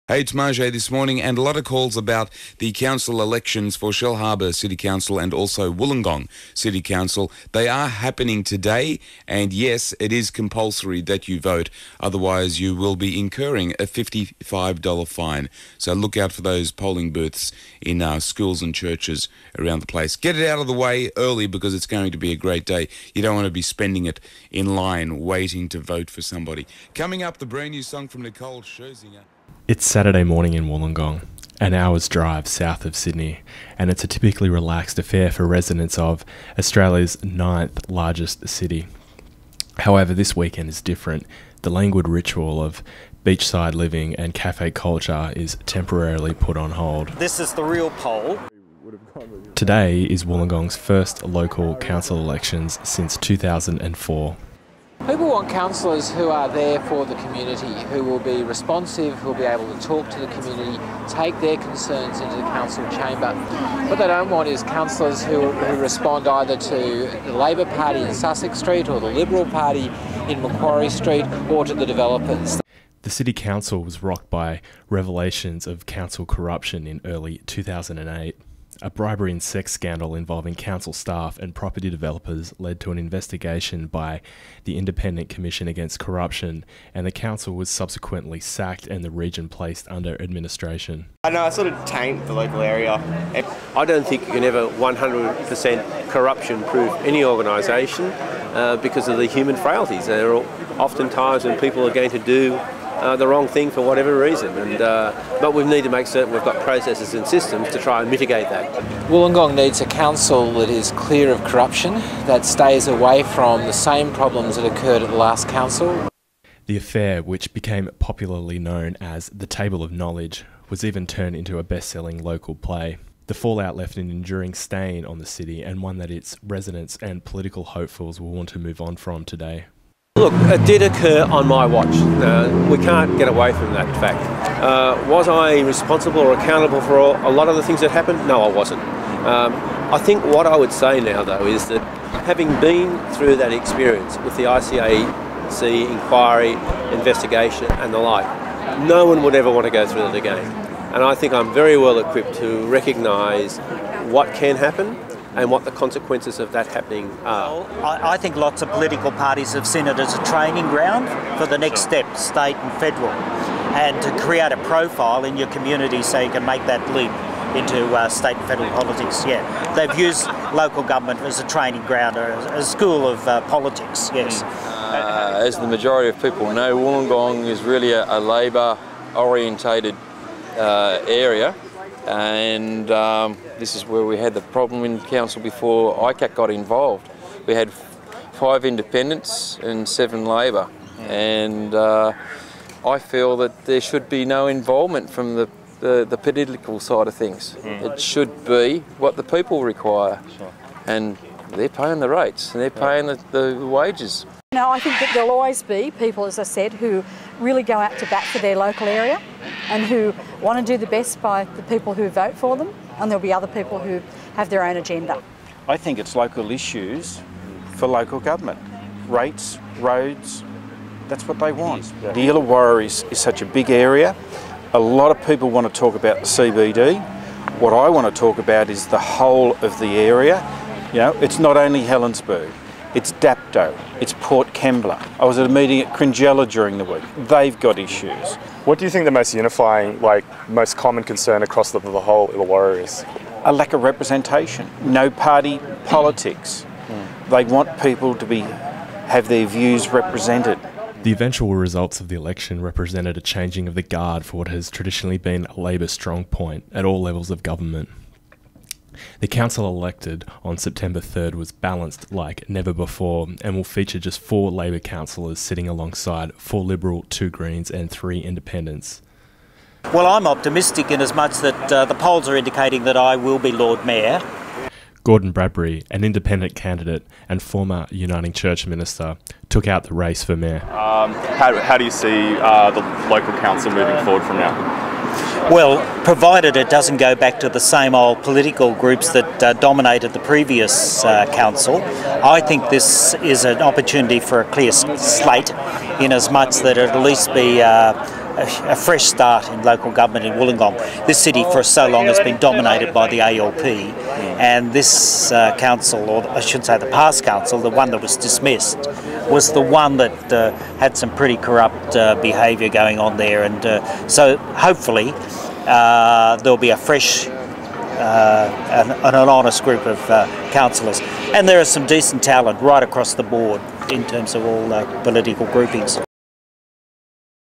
Hey, it's Marjay this morning, and a lot of calls about the council elections for Shell Harbour City Council and also Wollongong City Council. They are happening today, and yes, it is compulsory that you vote. Otherwise, you will be incurring a $55 fine. So look out for those polling booths in schools and churches around the place. Get it out of the way early because it's going to be a great day. You don't want to be spending it in line waiting to vote for somebody. Coming up, the brand new song from Nicole Scherzinger. It's Saturday morning in Wollongong, an hour's drive south of Sydney, and it's a typically relaxed affair for residents of Australia's 9th largest city. However, this weekend is different. The languid ritual of beachside living and cafe culture is temporarily put on hold. This is the real poll. Today is Wollongong's first local council elections since 2004. People want councillors who are there for the community, who will be responsive, who will be able to talk to the community, take their concerns into the council chamber. What they don't want is councillors who respond either to the Labor Party in Sussex Street or the Liberal Party in Macquarie Street or to the developers. The City Council was rocked by revelations of council corruption in early 2008. A bribery and sex scandal involving council staff and property developers led to an investigation by the Independent Commission Against Corruption, and the council was subsequently sacked and the region placed under administration. I know, I sort of taint the local area. I don't think you can ever 100% corruption-proof any organisation because of the human frailties. There are often times when people are going to do the wrong thing for whatever reason, but we need to make certain we've got processes and systems to try and mitigate that. Wollongong needs a council that is clear of corruption, that stays away from the same problems that occurred at the last council. The affair, which became popularly known as the Table of Knowledge, was even turned into a best-selling local play. The fallout left an enduring stain on the city, and one that its residents and political hopefuls will want to move on from today. Look, it did occur on my watch. We can't get away from that fact. Was I responsible or accountable for a lot of the things that happened? No, I wasn't. I think what I would say now, though, is that having been through that experience with the ICAC inquiry, investigation and the like, no one would ever want to go through that again. And I think I'm very well equipped to recognise what can happen and what the consequences of that happening are. Well, I think lots of political parties have seen it as a training ground for the next step, state and federal, and to create a profile in your community so you can make that leap into state and federal politics. Yeah, they've used local government as a training ground, or a school of politics. Yes. As the majority of people know, Wollongong is really a Labor-orientated area. And this is where we had the problem in council before ICAC got involved. We had 5 independents and 7 Labor, and I feel that there should be no involvement from the political side of things. It should be what the people require, and they're paying the rates and they're paying the wages. No, I think that there'll always be people, as I said, who really go out to bat for their local area and who want to do the best by the people who vote for them, and there'll be other people who have their own agenda. I think it's local issues for local government. Rates, roads, that's what they want. The Illawarra is such a big area. A lot of people want to talk about the CBD. What I want to talk about is the whole of the area. You know, it's not only Helensburgh. It's Dapto, it's Port Kembla. I was at a meeting at Cringella during the week. They've got issues. What do you think the most unifying, most common concern across the whole Illawarra is? A lack of representation, no party politics. They want people to have their views represented. The eventual results of the election represented a changing of the guard for what has traditionally been a Labor strong point at all levels of government. The council elected on September 3rd was balanced like never before and will feature just 4 Labor councillors sitting alongside 4 Liberal, 2 Greens and 3 Independents. Well, I'm optimistic in as much that the polls are indicating that I will be Lord Mayor. Gordon Bradbury, an independent candidate and former Uniting Church minister, took out the race for mayor. How do you see the local council moving forward from now? Well, provided it doesn't go back to the same old political groups that dominated the previous council, I think this is an opportunity for a clear slate, in as much that it'll at least be a fresh start in local government in Wollongong. This city for so long has been dominated by the ALP, and this council, or I should say the past council, the one that was dismissed, was the one that had some pretty corrupt behaviour going on there, and so hopefully there'll be a fresh and an honest group of councillors, and there is some decent talent right across the board in terms of all political groupings.